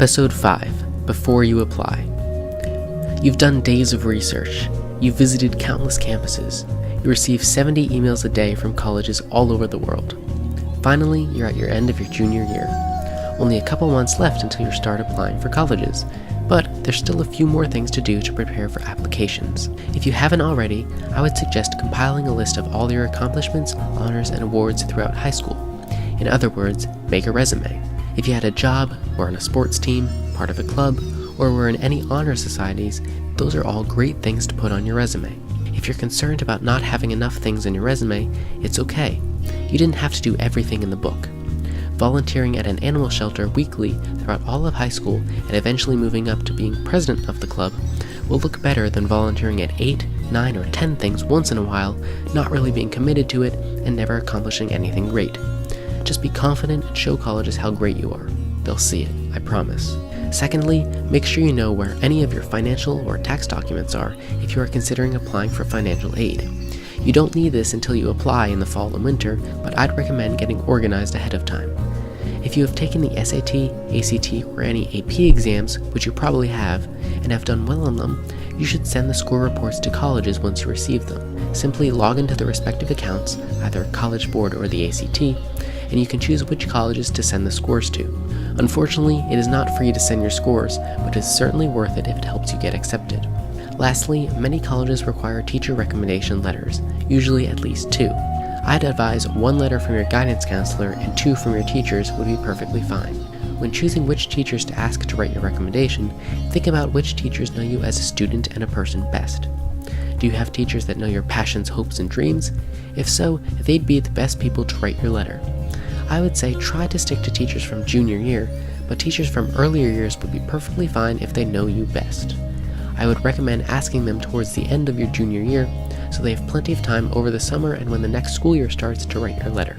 Episode 5, Before You Apply. You've done days of research. You've visited countless campuses. You receive 70 emails a day from colleges all over the world. Finally, you're at your end of your junior year. Only a couple months left until you start applying for colleges, but there's still a few more things to do to prepare for applications. If you haven't already, I would suggest compiling a list of all your accomplishments, honors, and awards throughout high school. In other words, make a resume. If you had a job, were on a sports team, part of a club, or were in any honor societies, those are all great things to put on your resume. If you're concerned about not having enough things in your resume, it's okay. You didn't have to do everything in the book. Volunteering at an animal shelter weekly throughout all of high school and eventually moving up to being president of the club will look better than volunteering at 8, 9, or 10 things once in a while, not really being committed to it, and never accomplishing anything great. Just be confident and show colleges how great you are. They'll see it, I promise. Secondly, make sure you know where any of your financial or tax documents are if you are considering applying for financial aid. You don't need this until you apply in the fall and winter, but I'd recommend getting organized ahead of time. If you have taken the SAT, ACT, or any AP exams, which you probably have, and have done well on them, you should send the score reports to colleges once you receive them. Simply log into the respective accounts, either College Board or the ACT, and you can choose which colleges to send the scores to. Unfortunately, it is not free to send your scores, but it is certainly worth it if it helps you get accepted. Lastly, many colleges require teacher recommendation letters, usually at least 2. I'd advise 1 letter from your guidance counselor and 2 from your teachers would be perfectly fine. When choosing which teachers to ask to write your recommendation, think about which teachers know you as a student and a person best. Do you have teachers that know your passions, hopes, and dreams? If so, they'd be the best people to write your letter. I would say try to stick to teachers from junior year, but teachers from earlier years would be perfectly fine if they know you best. I would recommend asking them towards the end of your junior year, so they have plenty of time over the summer and when the next school year starts to write your letter.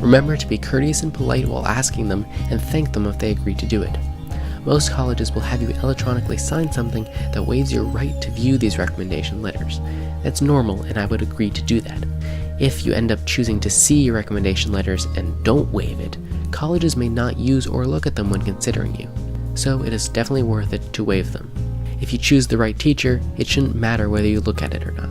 Remember to be courteous and polite while asking them, and thank them if they agree to do it. Most colleges will have you electronically sign something that waives your right to view these recommendation letters. That's normal, and I would agree to do that. If you end up choosing to see your recommendation letters and don't waive it, colleges may not use or look at them when considering you, so it is definitely worth it to waive them. If you choose the right teacher, it shouldn't matter whether you look at it or not.